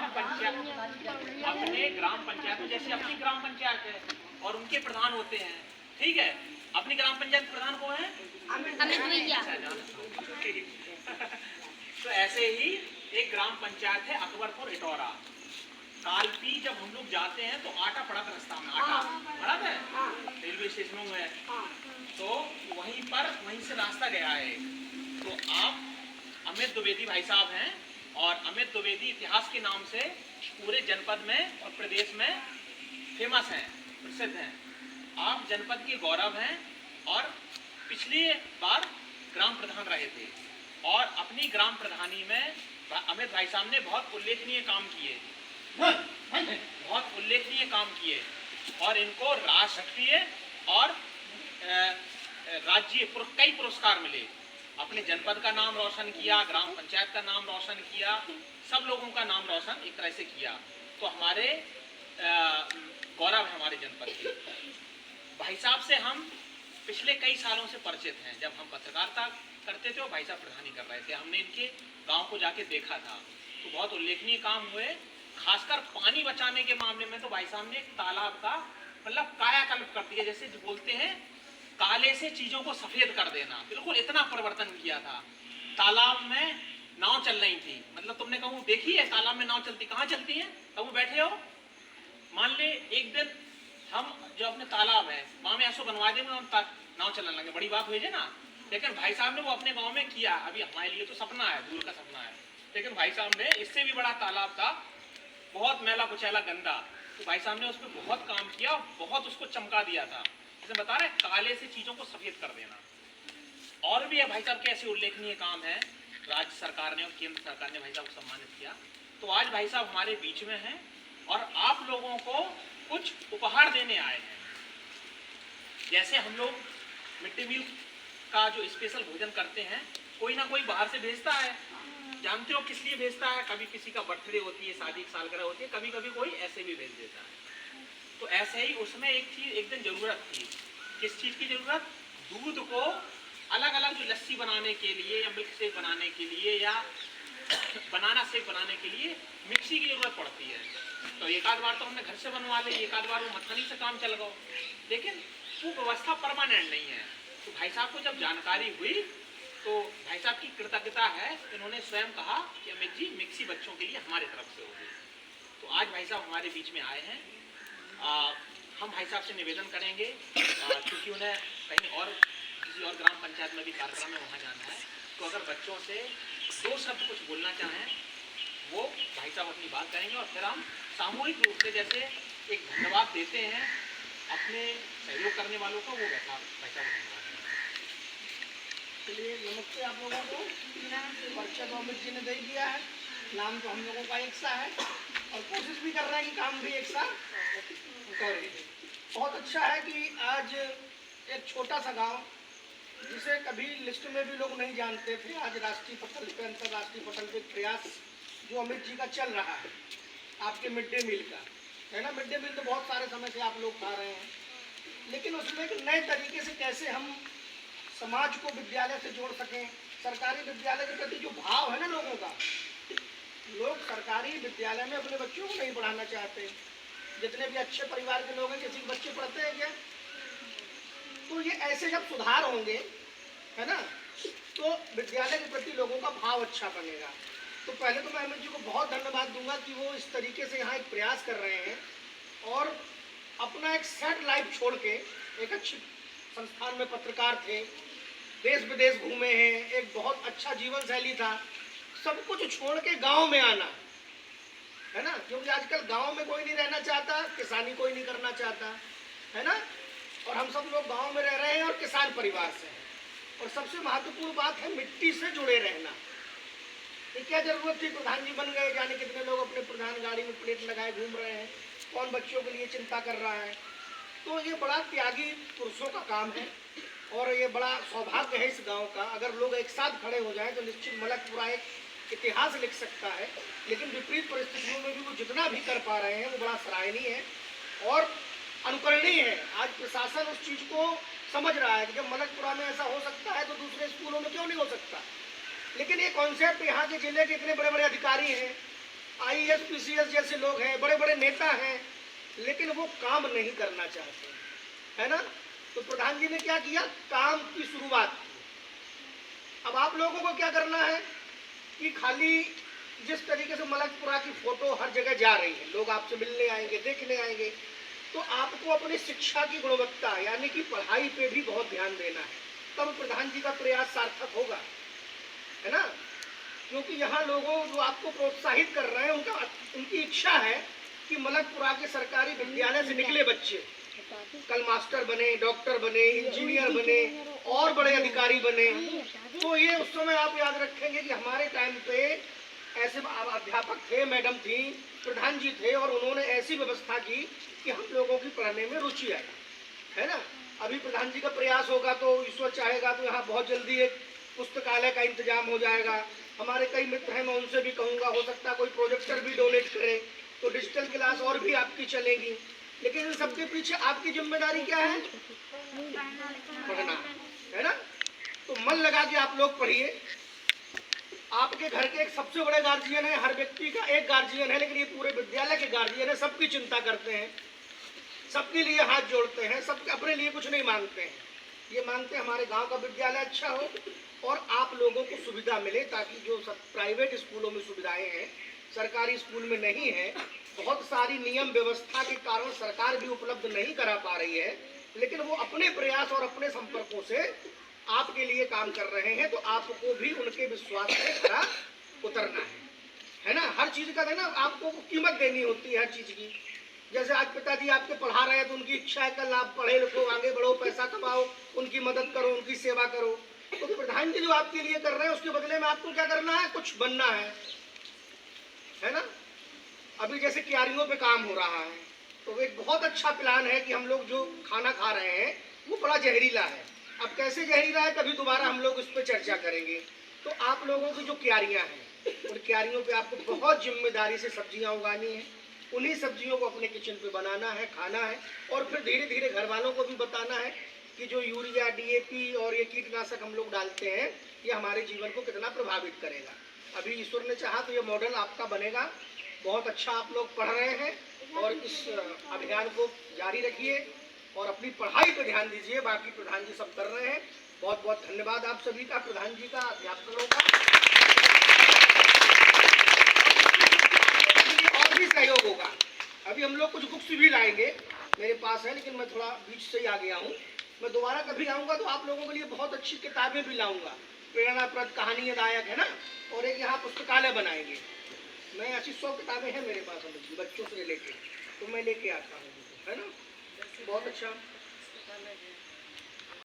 अपने ग्राम पंचायत में, जैसे अपनी ग्राम पंचायत है और उनके प्रधान होते हैं, ठीक है। अपनी ग्राम पंचायत प्रधान कौन है? अमित भैया। तो ऐसे ही एक ग्राम पंचायत है अकबरपुर इटौरा। कालपी जब हम लोग जाते हैं तो आटा पड़ा था रास्ता में, आटा पड़ा था रेलवे स्टेशनों में, तो वहीं से रास्ता गया है। तो आप अमित द्विवेदी भाई साहब हैं, और अमित द्विवेदी इतिहास के नाम से पूरे जनपद में और प्रदेश में फेमस हैं, प्रसिद्ध हैं। आप जनपद के गौरव हैं और पिछली बार ग्राम प्रधान रहे थे, और अपनी ग्राम प्रधानी में अमित भाई साहब ने बहुत उल्लेखनीय काम किए, बहुत उल्लेखनीय काम किए, और इनको राष्ट्रीय और राज्य कई पुरस्कार मिले। अपने जनपद का नाम रोशन किया, ग्राम पंचायत का नाम रोशन किया, सब लोगों का नाम रोशन एक तरह से किया। तो हमारे गौरव है हमारे जनपद के। भाई साहब से हम पिछले कई सालों से परिचित हैं। जब हम पत्रकारिता करते थे और भाई साहब प्रधानी कर रहे थे, हमने इनके गांव को जाके देखा था, तो बहुत उल्लेखनीय काम हुए। खासकर पानी बचाने के मामले में तो भाई साहब ने एक तालाब का मतलब कायाकल्प कर दिया, जैसे जो बोलते हैं काले से चीजों को सफेद कर देना, बिल्कुल इतना परिवर्तन किया था। तालाब में नाव चल रही थी, मतलब तुमने कहूँ देखी है तालाब में नाव चलती, कहाँ चलती है? कहूँ बैठे हो, मान ले एक दिन हम जो अपने तालाब है वहां में ऐसा बनवा देंगे, नाव चलने लगे, बड़ी बात हुई है ना। लेकिन भाई साहब ने वो अपने गांव में किया। अभी हमारे लिए तो सपना है, दूर का सपना है, लेकिन भाई साहब ने इससे भी बड़ा तालाब था, बहुत मैला कुचैला गंदा, तो भाई साहब ने उस पर बहुत काम किया, बहुत उसको चमका दिया था। जैसे बता रहे काले से चीजों को सफेद कर देना। और भी है भाई साहब के ऐसे उल्लेखनीय काम है, राज्य सरकार ने और केंद्र सरकार ने भाई साहब को सम्मानित किया। तो आज भाई साहब हमारे बीच में हैं और आप लोगों को कुछ उपहार देने आए हैं। जैसे हम लोग मिड डे मील का जो स्पेशल भोजन करते हैं, कोई ना कोई बाहर से भेजता है, जानते हो किस लिए भेजता है? कभी किसी का बर्थडे होती है, शादी की सालगिरह होती है, कभी कभी कोई ऐसे भी भेज देता है। तो ऐसे ही उसमें एक चीज एक दिन जरूरत थी। किस चीज की जरूरत? दूध को अलग अलग जो लस्सी बनाने के लिए या मिल्क शेक बनाने के लिए या बनाना शेक बनाने के लिए मिक्सी की जरूरत पड़ती है। तो एक आध बार तो हमने घर से बनवा ली, एक आध बार वो मथनी से काम चल गया, लेकिन वो व्यवस्था परमानेंट नहीं है। तो भाई साहब को जब जानकारी हुई तो भाई साहब की कृतज्ञता है, इन्होंने स्वयं कहा कि अमित जी मिक्सी बच्चों के लिए हमारे तरफ से होगी। तो आज भाई साहब हमारे बीच में आए हैं। हम भाई साहब से निवेदन करेंगे, क्योंकि उन्हें कहीं और किसी और ग्राम पंचायत में भी कार्यक्रम में वहाँ जाना है, तो अगर बच्चों से दो शब्द कुछ बोलना चाहें वो भाई साहब अपनी बात करेंगे, और फिर हम सामूहिक रूप से जैसे एक धन्यवाद देते हैं अपने सहयोग करने वालों को, वो वैसा भाई साहब धन्यवाद। चलिए नमस्ते आप लोगों को। परिचय तो अमित जी ने दे दिया है, नाम तो हम लोगों का एक सा है और कोशिश भी कर रहे हैं कि काम भी एक सा करें। बहुत अच्छा है कि आज एक छोटा सा गांव जिसे कभी लिस्ट में भी लोग नहीं जानते थे, आज राष्ट्रीय पटल पे अंतर्राष्ट्रीय पटल पे प्रयास जो अमित जी का चल रहा है आपके मिड डे मील का है ना। मिड डे मील तो बहुत सारे समय से आप लोग खा रहे हैं, लेकिन उसमें एक नए तरीके से कैसे हम समाज को विद्यालय से जोड़ सकें। सरकारी विद्यालय के प्रति जो भाव है ना लोगों का, लोग सरकारी विद्यालय में अपने बच्चों को नहीं पढ़ाना चाहते। जितने भी अच्छे परिवार के लोग हैं, किसी के बच्चे पढ़ते हैं क्या? तो ये ऐसे जब सुधार होंगे है ना, तो विद्यालय के प्रति लोगों का भाव अच्छा बनेगा। तो पहले तो मैं अमित जी को बहुत धन्यवाद दूंगा कि वो इस तरीके से यहाँ एक प्रयास कर रहे हैं और अपना एक सेट लाइफ छोड़ के, एक अच्छी संस्थान में पत्रकार थे, देश विदेश घूमे हैं, एक बहुत अच्छा जीवन शैली था, सब कुछ छोड़ के गांव में आना है ना। क्योंकि आजकल गांव में कोई नहीं रहना चाहता, किसानी कोई नहीं करना चाहता है ना, और हम सब लोग गांव में रह रहे हैं और किसान परिवार से हैं। और सबसे महत्वपूर्ण बात है मिट्टी से जुड़े रहना। ये क्या जरूरत थी, प्रधान जी बन गए, जाने कितने लोग अपने प्रधान गाड़ी में प्लेट लगाए घूम रहे हैं, कौन बच्चों के लिए चिंता कर रहा है। तो ये बड़ा त्यागी पुरुषों का काम है और ये बड़ा सौभाग्य है इस गांव का। अगर लोग एक साथ खड़े हो जाएं तो निश्चित मलकपुरा एक इतिहास लिख सकता है। लेकिन विपरीत परिस्थितियों में भी वो जितना भी कर पा रहे हैं वो बड़ा सराहनीय है और अनुकरणीय है। आज प्रशासन उस चीज़ को समझ रहा है कि जब मलकपुरा में ऐसा हो सकता है तो दूसरे स्कूलों में क्यों नहीं हो सकता। लेकिन ये कॉन्सेप्ट यहाँ के जिले के इतने बड़े बड़े अधिकारी हैं, आईएएस पीसीएस जैसे लोग हैं, बड़े बड़े नेता हैं, लेकिन वो काम नहीं करना चाहते, है ना। तो प्रधान जी ने क्या किया, काम की शुरुआत की। अब आप लोगों को क्या करना है कि खाली जिस तरीके से मलकपुरा की फोटो हर जगह जा रही है, लोग आपसे मिलने आएंगे, देखने आएंगे, तो आपको अपनी शिक्षा की गुणवत्ता यानी कि पढ़ाई पे भी बहुत ध्यान देना है, तब प्रधान जी का प्रयास सार्थक होगा, है ना। क्योंकि यहाँ लोगों जो आपको प्रोत्साहित कर रहे हैं, उनकी इच्छा है कि मलकपुरा के सरकारी विद्यालय से निकले बच्चे कल मास्टर बने, डॉक्टर बने, इंजीनियर बने और बड़े अधिकारी बने। तो ये उस समय आप याद रखेंगे कि हमारे टाइम पे ऐसे अध्यापक थे, मैडम थी, प्रधान जी थे, और उन्होंने ऐसी व्यवस्था की कि हम लोगों की पढ़ने में रुचि आई, है ना। अभी प्रधान जी का प्रयास होगा तो ईश्वर चाहेगा तो यहाँ बहुत जल्दी एक पुस्तकालय का इंतजाम हो जाएगा। हमारे कई मित्र हैं, मैं उनसे भी कहूँगा, हो सकता है कोई प्रोजेक्टर भी डोनेट करे तो डिजिटल क्लास और भी आपकी चलेगी। लेकिन इन सबके पीछे आपकी जिम्मेदारी क्या है, पढ़ना, है ना। तो मन लगा के आप लोग पढ़िए। आपके घर के एक सबसे बड़े गार्जियन है, हर व्यक्ति का एक गार्जियन है, लेकिन ये पूरे विद्यालय के गार्जियन है, सबकी चिंता करते हैं, सबके लिए हाथ जोड़ते हैं, सब अपने लिए कुछ नहीं मांगते हैं। ये मांगते हैं हमारे गांव का विद्यालय अच्छा हो और आप लोगों को सुविधा मिले, ताकि जो सब प्राइवेट स्कूलों में सुविधाएं हैं सरकारी स्कूल में नहीं है। बहुत सारी नियम व्यवस्था के कारण सरकार भी उपलब्ध नहीं करा पा रही है, लेकिन वो अपने प्रयास और अपने संपर्कों से आपके लिए काम कर रहे हैं। तो आपको भी उनके विश्वास पे खरा उतरना है ना। हर चीज का है ना, आपको कीमत देनी होती है हर चीज की। जैसे आज पिताजी आपके पढ़ा रहे हैं तो उनकी इच्छा है कल आप पढ़े लिखो, आगे बढ़ो, पैसा कमाओ, उनकी मदद करो, उनकी सेवा करो। तो प्रधान जी जो आपके लिए कर रहे हैं उसके बदले में आपको क्या करना है, कुछ बनना है ना। अभी जैसे क्यारियों पे काम हो रहा है, तो एक बहुत अच्छा प्लान है कि हम लोग जो खाना खा रहे हैं वो बड़ा जहरीला है। अब कैसे जहरीला है कभी दोबारा हम लोग इस पर चर्चा करेंगे। तो आप लोगों की जो क्यारियां हैं, उन क्यारियों पे आपको बहुत जिम्मेदारी से सब्जियां उगानी है, उन्हीं सब्जियों को अपने किचन पे बनाना है, खाना है, और फिर धीरे धीरे घर वालों को भी बताना है कि जो यूरिया, डीएपी और ये कीटनाशक हम लोग डालते हैं ये हमारे जीवन को कितना प्रभावित करेगा। अभी ईश्वर ने चाहा तो ये मॉडल आपका बनेगा। बहुत अच्छा आप लोग पढ़ रहे हैं और इस अभियान को जारी रखिए और अपनी पढ़ाई पर ध्यान दीजिए। बाकी प्रधान जी सब कर रहे हैं। बहुत बहुत धन्यवाद आप सभी का, प्रधान जी का, अध्यापकों का। और भी सहयोग होगा। अभी हम लोग कुछ बुक्स भी लाएंगे, मेरे पास है, लेकिन मैं थोड़ा बीच से ही आ गया हूँ। मैं दोबारा कभी आऊँगा तो आप लोगों के लिए बहुत अच्छी किताबें भी लाऊंगा, प्रेरणाप्रद, कहानीदायक, है ना। और एक यहाँ पुस्तकालय बनाएंगे। मैं ऐसी 100 किताबें हैं मेरे पास बच्चों से लेके, तो मैं लेके आता हूँ, है ना। बहुत अच्छा